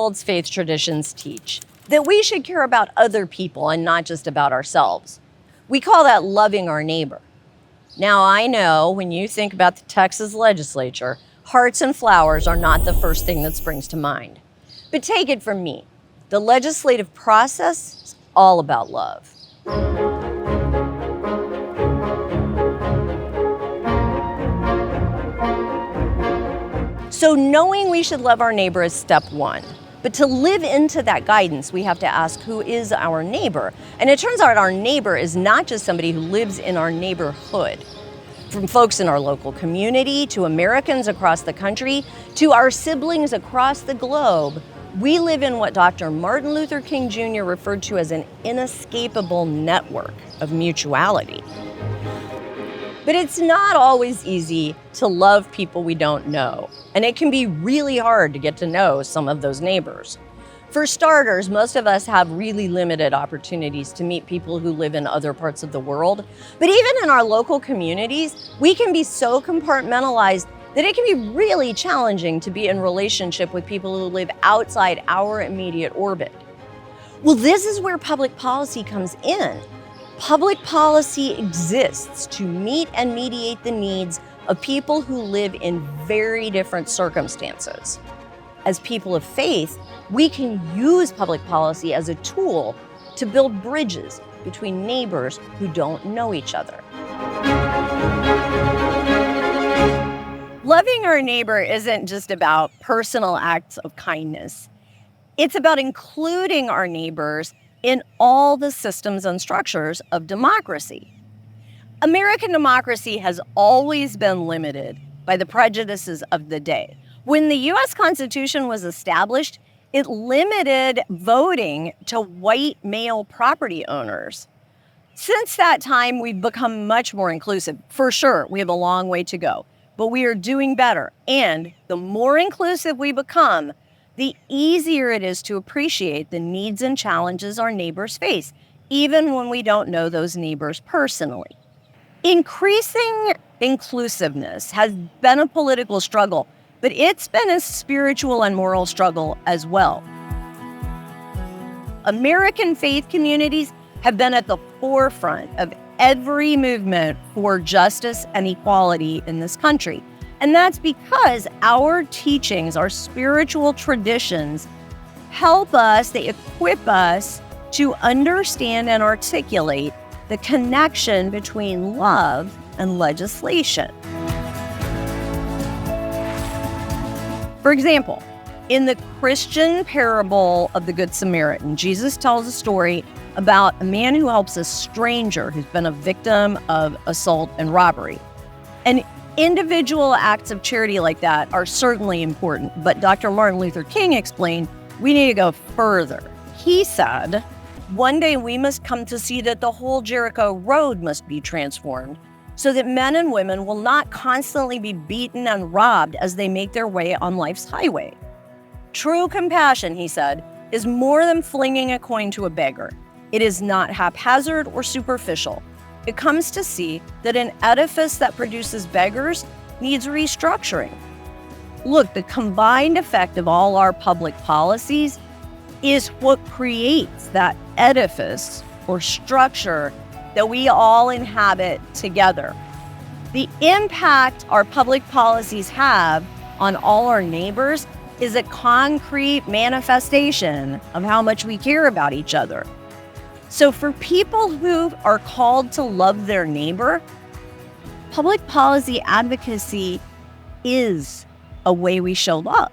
world's faith traditions teach that we should care about other people and not just about ourselves. We call that loving our neighbor. Now, I know when you think about the Texas legislature, hearts and flowers are not the first thing that springs to mind. But take it from me, the legislative process is all about love. So knowing we should love our neighbor is step one. But to live into that guidance, we have to ask, who is our neighbor? And it turns out our neighbor is not just somebody who lives in our neighborhood. From folks in our local community, to Americans across the country, to our siblings across the globe, we live in what Dr. Martin Luther King Jr. referred to as an inescapable network of mutuality. But it's not always easy to love people we don't know, and it can be really hard to get to know some of those neighbors. For starters, most of us have really limited opportunities to meet people who live in other parts of the world. But even in our local communities, we can be so compartmentalized that it can be really challenging to be in relationship with people who live outside our immediate orbit. Well, this is where public policy comes in. Public policy exists to meet and mediate the needs of people who live in very different circumstances. As people of faith, we can use public policy as a tool to build bridges between neighbors who don't know each other. Loving our neighbor isn't just about personal acts of kindness. It's about including our neighbors in all the systems and structures of democracy. American democracy has always been limited by the prejudices of the day. When the U.S. Constitution was established, it limited voting to white male property owners. Since that time, we've become much more inclusive. For sure, we have a long way to go, but we are doing better. And the more inclusive we become, the easier it is to appreciate the needs and challenges our neighbors face, even when we don't know those neighbors personally. Increasing inclusiveness has been a political struggle, but it's been a spiritual and moral struggle as well. American faith communities have been at the forefront of every movement for justice and equality in this country. And that's because our teachings, our spiritual traditions, help us, they equip us to understand and articulate the connection between love and legislation. For example, in the Christian parable of the Good Samaritan, Jesus tells a story about a man who helps a stranger who's been a victim of assault and robbery. And individual acts of charity like that are certainly important, but Dr. Martin Luther King explained we need to go further. He said, one day we must come to see that the whole Jericho road must be transformed so that men and women will not constantly be beaten and robbed as they make their way on life's highway. True compassion, he said, is more than flinging a coin to a beggar. It is not haphazard or superficial. It comes to see that an edifice that produces beggars needs restructuring. Look, the combined effect of all our public policies is what creates that edifice or structure that we all inhabit together. The impact our public policies have on all our neighbors is a concrete manifestation of how much we care about each other. So for people who are called to love their neighbor, public policy advocacy is a way we show love.